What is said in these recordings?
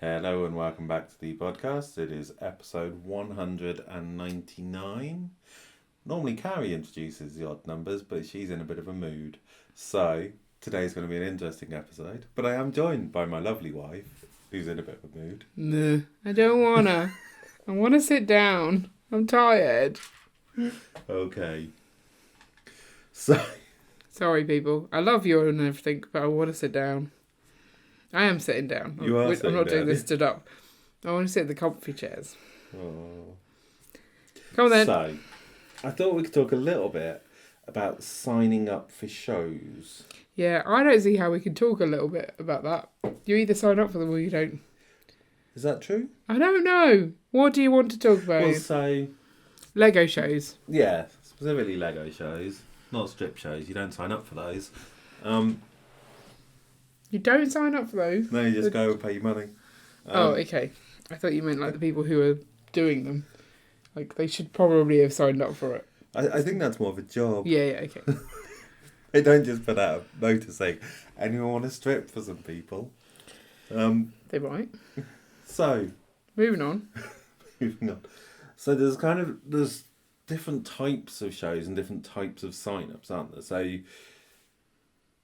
Hello and welcome back to the podcast. It is episode 199. Normally Carrie introduces the odd numbers, but she's in a bit of a mood. So today's going to be an interesting episode, but I am joined by my lovely wife, who's in a bit of a mood. No, I don't wanna. I wanna sit down. I'm tired. Okay. So... Sorry, people. I love you and everything, but I wanna sit down. I am sitting down. You are I'm not doing down. this stood up. I want to sit in the comfy chairs. Oh. Come on then. So, I thought we could talk a little bit about signing up for shows. Yeah, I don't see how we can talk a little bit about that. You either sign up for them or you don't. Is that true? I don't know. What do you want to talk about? Well, so... Lego shows. Yeah, specifically Lego shows, not strip shows. You don't sign up for those. You don't sign up for those? No, you just go and pay your money. Oh, okay. I thought you meant like the people who are doing them. Like, they should probably have signed up for it. I think that's more of a job. Yeah, okay. They don't just put out a notice saying, anyone want to strip for some people? They might. So, Moving on. moving on. So there's different types of shows and different types of sign-ups, aren't there? So,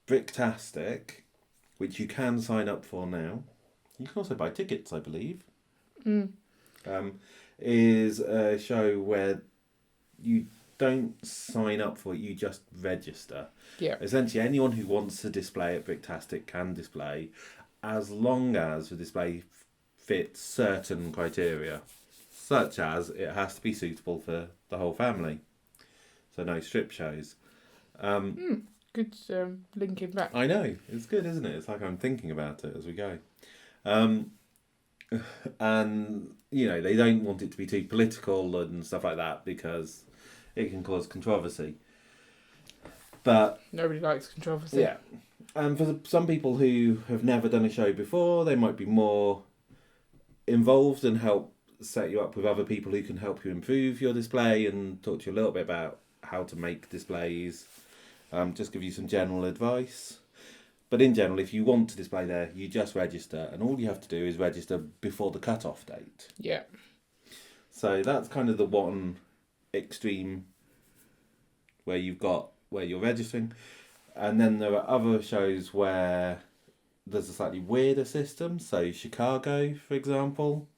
Bricktastic, which you can sign up for now. You can also buy tickets, I believe. Is a show where you don't sign up for it, you just register. Yeah. Essentially, anyone who wants to display at Bricktastic can display, as long as the display fits certain criteria, such as it has to be suitable for the whole family. So no strip shows. Good linking back. I know, it's good, isn't it? It's like I'm thinking about it as we go. And, you know, they don't want it to be too political and stuff like that because it can cause controversy. But... Nobody likes controversy. yeah. And for some people who have never done a show before, they might be more involved and help set you up with other people who can help you improve your display and talk to you a little bit about how to make displays. Just give you some general advice. But in general, if you want to display there, you just register, and all you have to do is register before the cut-off date. Yeah. So that's kind of the one extreme where you're registering. And then there are other shows where there's a slightly weirder system. So Chicago, for example,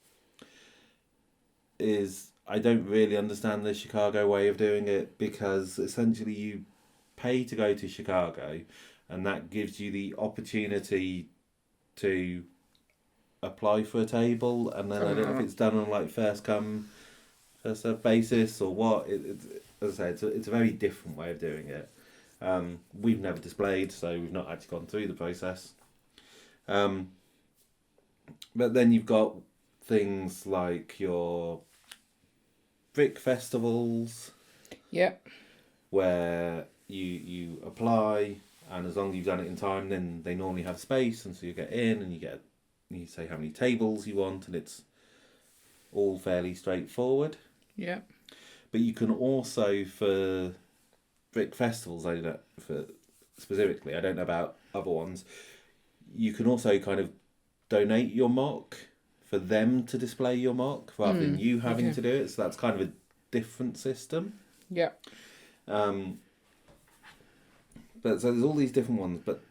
I don't really understand the Chicago way of doing it, because essentially you pay to go to Chicago, and that gives you the opportunity to apply for a table, and then I don't know if it's done on like first come, first served basis or what. As I say, it's a very different way of doing it. We've never displayed, so we've not actually gone through the process. But then you've got things like your brick festivals. Yeah. Where you apply, and as long as you've done it in time, then they normally have space, and so you get in and you say how many tables you want, and it's all fairly straightforward. Yeah. But you can also, for brick festivals, I don't know, for specifically, I don't know about other ones, you can also kind of donate your mock for them to display your mock rather than you having to do it. So that's kind of a different system. Yeah. But so there's all these different ones. But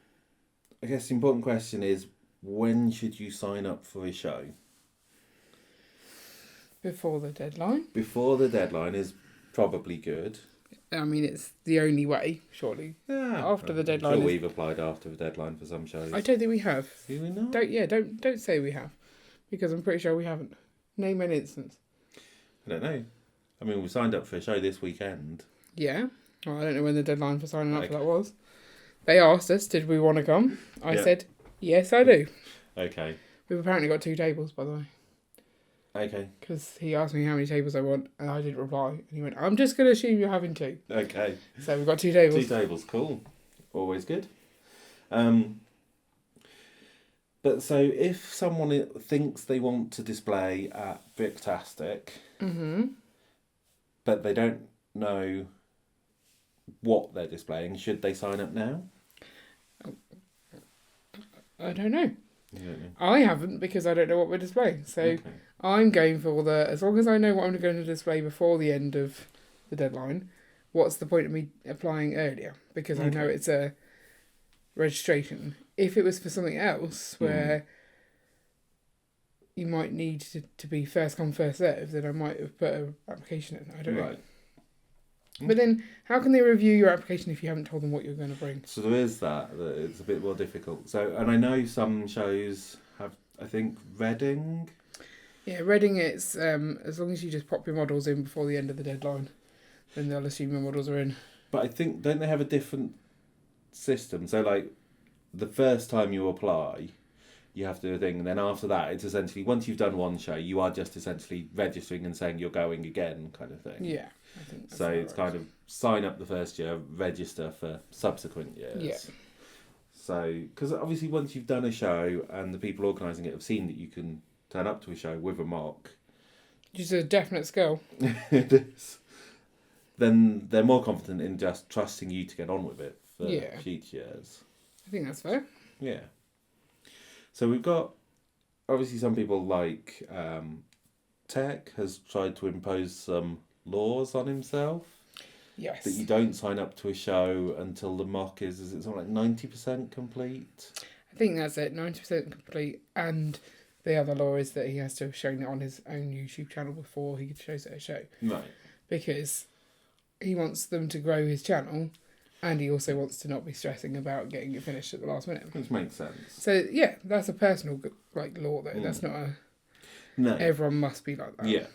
I guess the important question is, when should you sign up for a show? Before the deadline. Before the deadline is probably good. I mean, it's the only way, surely. Yeah. After the deadline. I'm sure we've applied after the deadline for some shows. I don't think we have. Do we not? Don't say we have, because I'm pretty sure we haven't. Name an instance. I don't know. I mean, we signed up for a show this weekend. Yeah. Well, I don't know when the deadline for signing up for that was. They asked us, did we want to come? I said, yes, I do. Okay. We've apparently got 2 tables, by the way. Okay. Because he asked me how many tables I want, and I didn't reply. And he went, I'm just going to assume you're having 2. Okay. So we've got 2 tables. 2 tables, cool. Always good. But so if someone thinks they want to display at Bricktastic, but they don't know what they're displaying, should they sign up now? I don't know. I haven't, because I don't know what we're displaying. So I'm going for as long as I know what I'm going to display before the end of the deadline, what's the point of me applying earlier? Because I know it's a registration. If it was for something else where you might need to be first come, first served, then I might have put an application in. I don't know. But then, how can they review your application if you haven't told them what you're going to bring? So there is that it's a bit more difficult. So, and I know some shows have, I think, Reading. Yeah, Reading, it's as long as you just pop your models in before the end of the deadline, then they'll assume your models are in. But I think, don't they have a different system? So, like, the first time you apply, you have to do a thing, and then after that, it's essentially, once you've done one show, you are just essentially registering and saying you're going again, kind of thing. Yeah, I think that's so it's kind of sign up the first year, register for subsequent years. Yeah. So, because obviously once you've done a show and the people organising it have seen that you can turn up to a show with a mock, which is a definite skill. It is. Then they're more confident in just trusting you to get on with it for future years. I think that's fair. Yeah. So we've got, obviously some people like Tech has tried to impose some laws on himself. Yes. That you don't sign up to a show until the mock is it something like 90% complete? I think that's it, 90% complete. And the other law is that he has to have shown it on his own YouTube channel before he shows it at a show. Right. Because he wants them to grow his channel, and he also wants to not be stressing about getting it finished at the last minute. Which makes sense. So yeah, that's a personal law though. That's not a. No. Everyone must be like that. Yeah,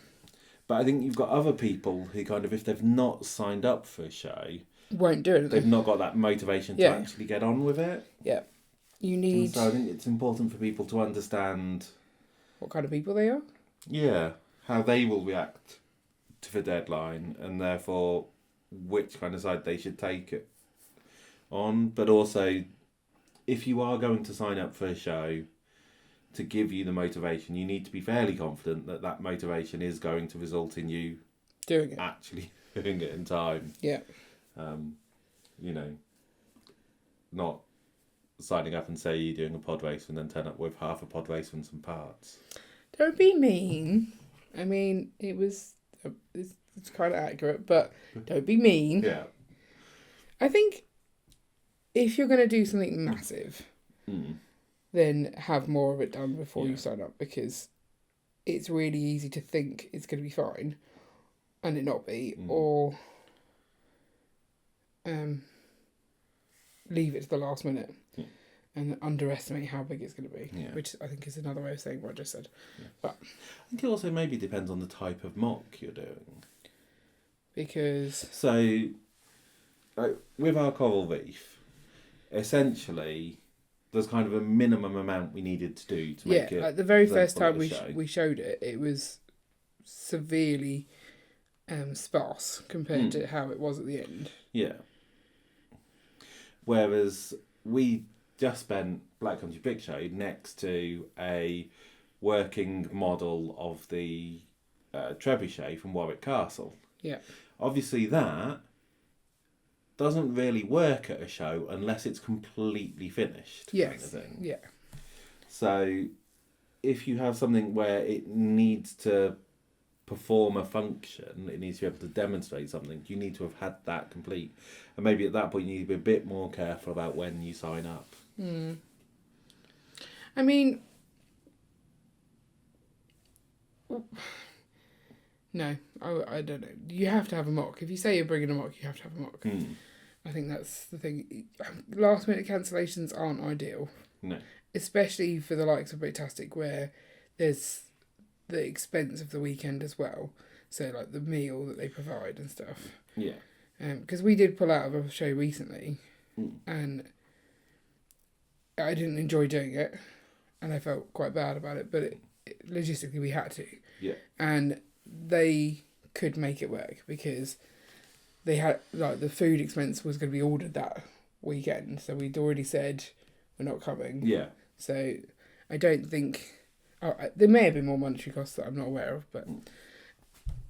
but I think you've got other people who kind of, if they've not signed up for a show, won't do it. They've not got that motivation to actually get on with it. Yeah, you need. And so I think it's important for people to understand what kind of people they are. Yeah, how they will react to the deadline, and therefore which kind of side they should take it on. But also, if you are going to sign up for a show to give you the motivation, you need to be fairly confident that that motivation is going to result in you doing it, actually doing it in time. Yeah. Not signing up and say you're doing a pod race and then turn up with half a pod race and some parts. Don't be mean. I mean, it's kind of accurate, but don't be mean. Yeah. I think if you're going to do something massive, then have more of it done before you sign up, because it's really easy to think it's going to be fine and it not be, or leave it to the last minute and underestimate how big it's going to be, which I think is another way of saying what I just said. Yeah. But I think it also maybe depends on the type of mock you're doing. Because... So, with our coral reef, essentially, there's kind of a minimum amount we needed to do to make it... Yeah, like the very first time we showed it, it was severely sparse compared to how it was at the end. Yeah. Whereas we just spent Black Country Brick Show next to a working model of the trebuchet from Warwick Castle. Yeah. Obviously that doesn't really work at a show unless it's completely finished. Yes. Kind of thing. Yeah. So if you have something where it needs to perform a function, it needs to be able to demonstrate something, you need to have had that complete. And maybe at that point you need to be a bit more careful about when you sign up. I mean, no, I don't know. You have to have a mock. If you say you're bringing a mock, you have to have a mock. I think that's the thing. Last minute cancellations aren't ideal. No. Especially for the likes of Bricktastic, where there's the expense of the weekend as well. So, like, the meal that they provide and stuff. Yeah. Because we did pull out of a show recently, and I didn't enjoy doing it, and I felt quite bad about it, but logistically we had to. Yeah. And they could make it work because they had, like, the food expense was going to be ordered that weekend, so we'd already said we're not coming. Yeah. So I don't think... there may have been more monetary costs that I'm not aware of, but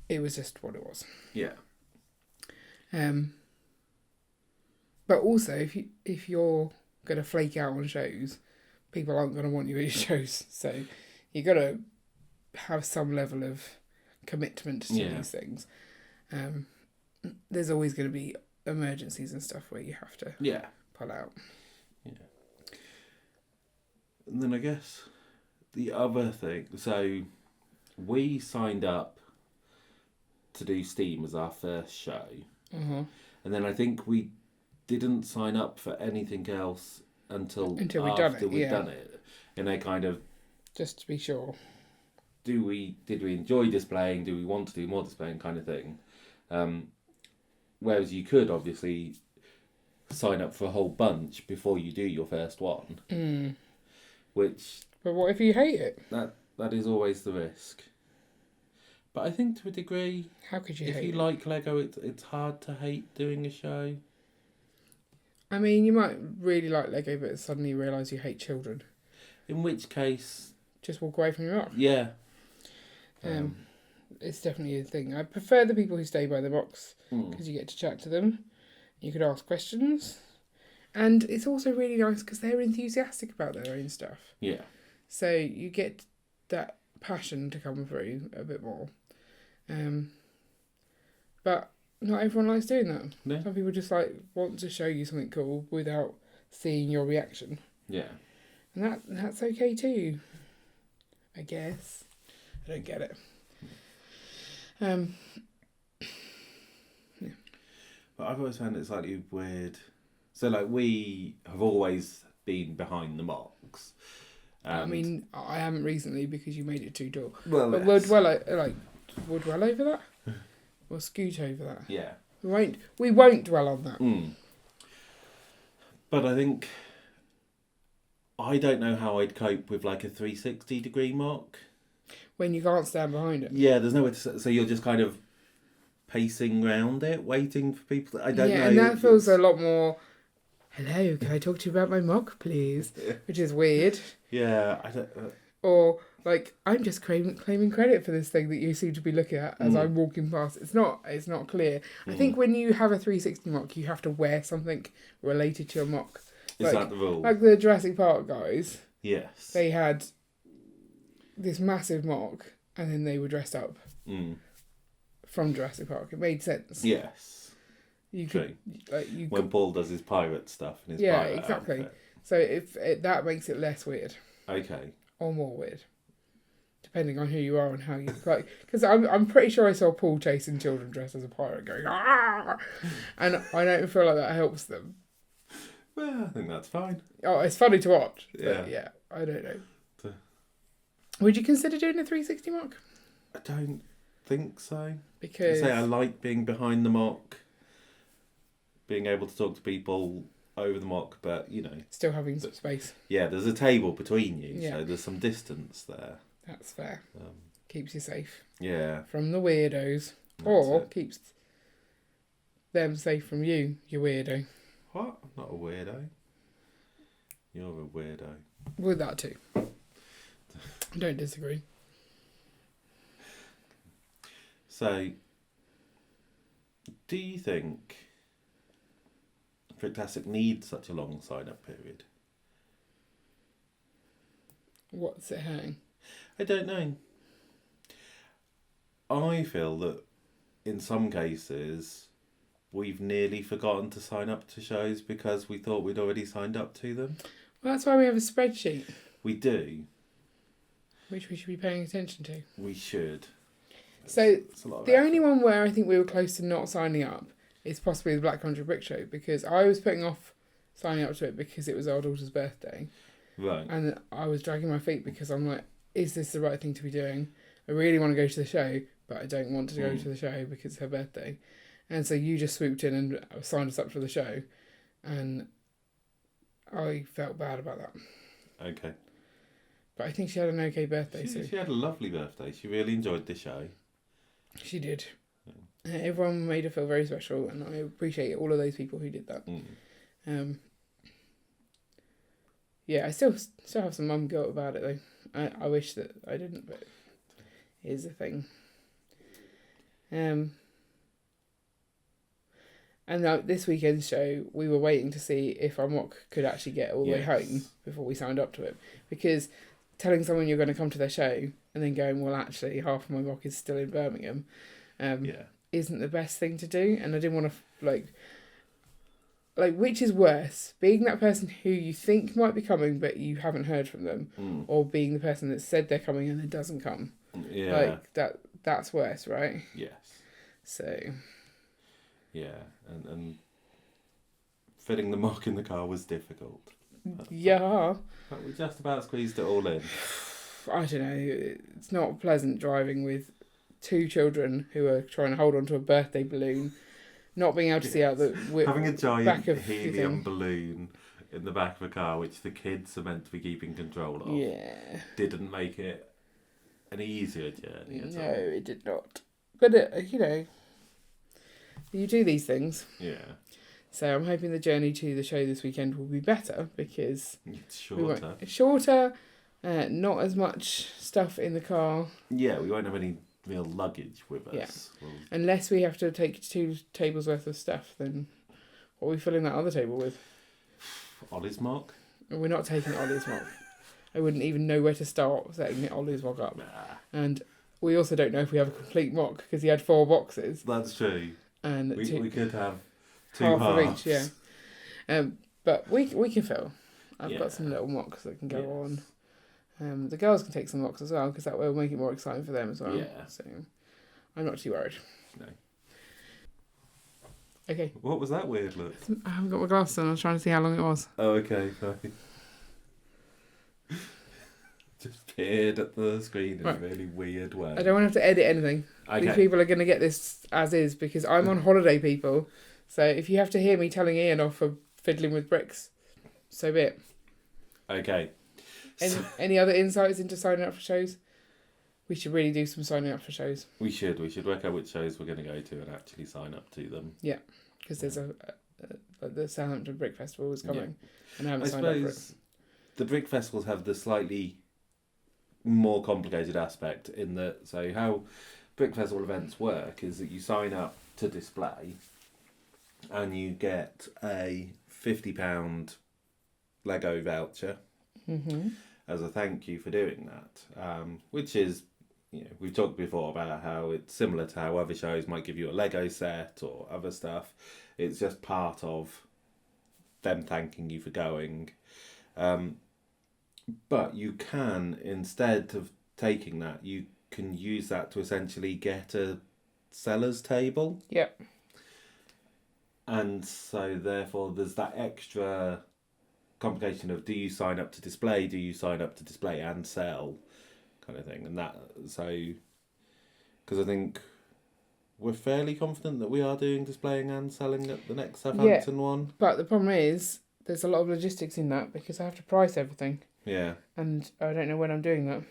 it was just what it was. Yeah. But also, if you're going to flake out on shows people aren't going to want you at your shows. So you got to have some level of commitment to these things. There's always going to be emergencies and stuff where you have to pull out. Yeah. And then I guess the other thing, so we signed up to do Steam as our first show. Mm-hmm. And then I think we didn't sign up for anything else until we'd after we'd done it. And they kind of... Just to be sure. Did we enjoy displaying? Do we want to do more displaying kind of thing? Whereas you could obviously sign up for a whole bunch before you do your first one. Mm. Which... But what if you hate it? That is always the risk. But I think to a degree... How could you hate it? If you like Lego, it's hard to hate doing a show. I mean, you might really like Lego, but suddenly realise you hate children. In which case... Just walk away from your rock. Yeah. It's definitely a thing. I prefer the people who stay by the box because you get to chat to them. You could ask questions. And it's also really nice because they're enthusiastic about their own stuff. Yeah. So you get that passion to come through a bit more. But not everyone likes doing that. No. Some people just want to show you something cool without seeing your reaction. Yeah. And that's okay too. I guess. I don't get it. Yeah. But I've always found it slightly weird. So we have always been behind the mocks. I mean, I haven't recently because you made it too dull. Well, but we'll dwell over that. We'll scoot over that. Yeah. We won't dwell on that. But I think I don't know how I'd cope with a 360 degree mock. When you can't stand behind it. Yeah, there's nowhere to... So you're just kind of pacing around it, waiting for people. I don't know. Yeah, and that feels a lot more... Hello, can I talk to you about my mock, please? Which is weird. Yeah, I don't... Or, I'm just claiming credit for this thing that you seem to be looking at as I'm walking past. It's not clear. I think when you have a 360 mock, you have to wear something related to your mock. Is that the rule? Like the Jurassic Park guys. Yes. They had this massive mock, and then they were dressed up from Jurassic Park. It made sense. Yes. You could, when Paul does his pirate stuff and his pirate exactly. outfit. So that makes it less weird. Okay. Or more weird, depending on who you are and how you because I'm pretty sure I saw Paul chasing children dressed as a pirate going ah, and I don't feel like that helps them. Well, I think that's fine. Oh, it's funny to watch. Yeah. But yeah, I don't know. Would you consider doing a 360 mock? I don't think so. Because I like being behind the mock, being able to talk to people over the mock, but still having some space. Yeah, there's a table between you, so there's some distance there. That's fair. Keeps you safe. Yeah. From the weirdos, keeps them safe from you, you weirdo. What? I'm not a weirdo. You're a weirdo. With that too. I don't disagree. So, do you think Fantastic needs such a long sign-up period? What's it hang? I don't know. I feel that in some cases we've nearly forgotten to sign up to shows because we thought we'd already signed up to them. Well, that's why we have a spreadsheet. We do. Which we should be paying attention to. We should. So the only one where I think we were close to not signing up is possibly the Black Country Brick Show, because I was putting off signing up to it because it was our daughter's birthday. Right. And I was dragging my feet because I'm like, is this the right thing to be doing? I really want to go to the show, but I don't want to go to the show because it's her birthday. And so you just swooped in and signed us up for the show. And I felt bad about that. Okay. But I think she had an okay birthday. She had a lovely birthday. She really enjoyed the show. She did. Everyone made her feel very special, and I appreciate all of those people who did that. Yeah, I still have some mum guilt about it though. I wish that I didn't, but here's the thing. And now this weekend's show, we were waiting to see if our mock could actually get all the way home before we signed up to it. Because telling someone you're going to come to their show and then going, well, actually, half of my mock is still in Birmingham, isn't the best thing to do. And I didn't want to, like, which is worse? Being that person who you think might be coming but you haven't heard from them, or being the person that said they're coming and then doesn't come? Yeah. Like, that's worse, right? Yes. So... Yeah, and fitting the mock in the car was difficult. Yeah. But we just about squeezed it all in. I don't know. It's not pleasant driving with 2 children who are trying to hold on to a birthday balloon, not being able to see out the having a giant back of helium balloon in the back of a car, which the kids are meant to be keeping control of. Yeah. Didn't make it an easier journey at all. No, it did not. But you do these things. Yeah. So I'm hoping the journey to the show this weekend will be better because it's shorter. It's shorter, not as much stuff in the car. Yeah, we won't have any real luggage with us. Yeah. Unless we have to take 2 tables worth of stuff, then what are we filling that other table with? Ollie's mock? We're not taking Ollie's mock. I wouldn't even know where to start setting Ollie's mock up. Nah. And we also don't know if we have a complete mock because he had 4 boxes. That's true. And we could have 2 half halves. of each, yeah. But we can fill. I've got some little mocks that can go on. The girls can take some mocks as well because that will make it more exciting for them as well. Yeah. So I'm not too worried. No. Okay. What was that weird look? I haven't got my glasses on. I was trying to see how long it was. Oh, okay, fine. Just peered at the screen in a really weird way. I don't want to have to edit anything. Okay. These people are going to get this as is because I'm on holiday, people. So if you have to hear me telling Ian off for fiddling with bricks, so be it. Okay. Any other insights into signing up for shows? We should really do some signing up for shows. We should work out which shows we're going to go to and actually sign up to them. Yeah, because there's the Southampton Brick Festival is coming, and I haven't I signed up for it. suppose the Brick Festivals have the slightly more complicated aspect in that, so how Brick Festival events work is that you sign up to display and you get a £50 Lego voucher as a thank you for doing that, which is, we've talked before about how it's similar to how other shows might give you a Lego set or other stuff. It's just part of them thanking you for going. But you can, instead of taking that, you can use that to essentially get a seller's table. Yep. And so therefore there's that extra complication of, do you sign up to display, do you sign up to display and sell kind of thing. And that, so, because I think we're fairly confident that we are doing displaying and selling at the next Southampton one. But the problem is, there's a lot of logistics in that because I have to price everything. Yeah. And I don't know when I'm doing that.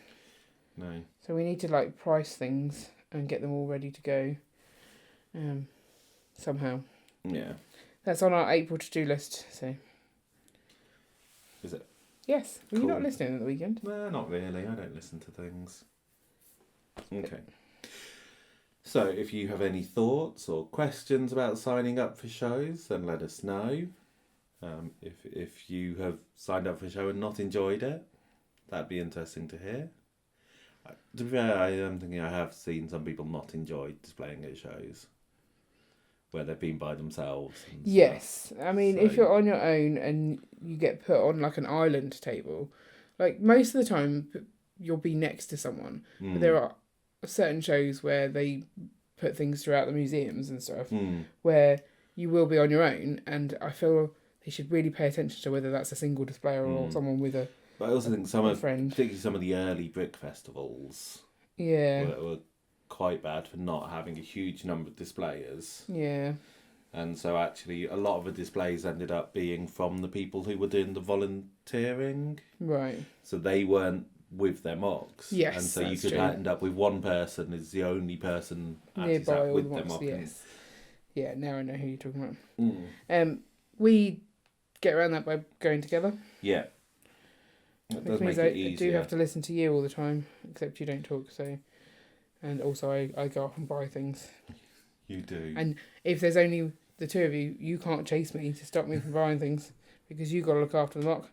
No. So we need to price things and get them all ready to go. Somehow. Yeah. That's on our April to-do list, so. Is it? Yes. Were you Cool. not listening at the weekend? No, not really. I don't listen to things. Okay. So if you have any thoughts or questions about signing up for shows, then let us know. If you have signed up for a show and not enjoyed it, that'd be interesting to hear. To be fair, I am thinking I have seen some people not enjoy displaying at shows where they've been by themselves. And yes. stuff. I mean, if you're on your own and you get put on an island table, most of the time you'll be next to someone. But there are certain shows where they put things throughout the museums and stuff where you will be on your own, and I feel they should really pay attention to whether that's a single displayer or someone with a But I also think friend. particularly some of the early brick festivals were quite bad for not having a huge number of displayers. Yeah. And so actually a lot of the displays ended up being from the people who were doing the volunteering. Right. So they weren't with their mocks. Yes, and so you that's could true. end up with one person is the only person actually Nearby sat all with the their mocks, mock. yes. Yeah, now I know who you're talking Mm. about. We get around that by going together. Yeah. That does Which means make it I easier. do have to listen to you all the time, except you don't talk, so... And also I go off and buy things. You do. And if there's the two of you, you can't chase me to stop me from buying things because you got to look after the mock.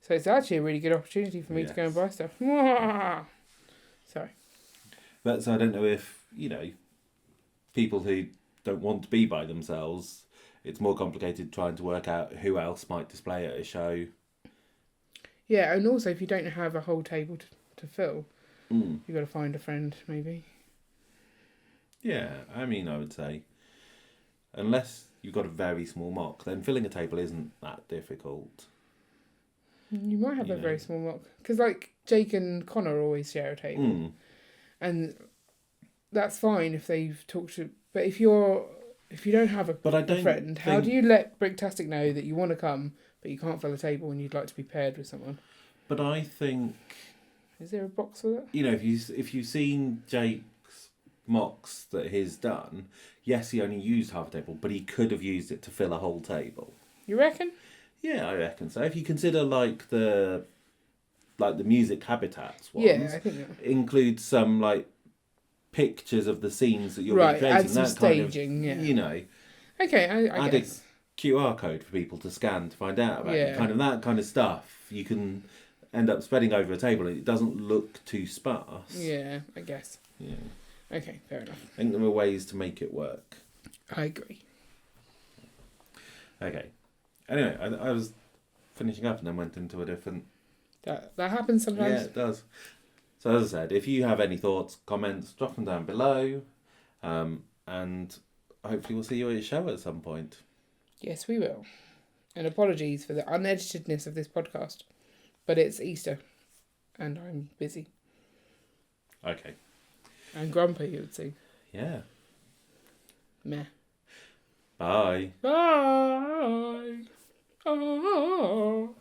So it's actually a really good opportunity for me to go and buy stuff. Sorry. But so I don't know if, people who don't want to be by themselves, it's more complicated trying to work out who else might display at a show. Yeah, and also if you don't have a whole table to fill, you've got to find a friend, maybe. Yeah, I mean, I would say, unless you've got a very small mock, then filling a table isn't that difficult. You might have a very small mock. Because, like, Jake and Connor always share a table. And that's fine if they've talked to... But if you don't have a friend, how do you let Bricktastic know that you want to come, but you can't fill a table and you'd like to be paired with someone? But I think... Is there a box for that? If you've seen Jake's mocks that he's done, yes, he only used half a table, but he could have used it to fill a whole table. You reckon? Yeah, I reckon so. If you consider like the music habitats ones, yeah, I think that include some like pictures of the scenes that you're right, creating. add some that staging, kind of, Okay, I add guess. a QR code for people to scan to find out about it. That kind of stuff. You can end up spreading over a table and it doesn't look too sparse. Yeah, I guess. Yeah. Okay, fair enough. I think there are ways to make it work. I agree. Okay. Anyway, I was finishing up and then went into a different... That happens sometimes. Yeah, it does. So as I said, if you have any thoughts, comments, drop them down below. And hopefully we'll see you at a show at some point. Yes, we will. And apologies for the uneditedness of this podcast. But it's Easter. And I'm busy. Okay. And grumpy, you would say. Yeah. Meh. Bye. Bye. Oh.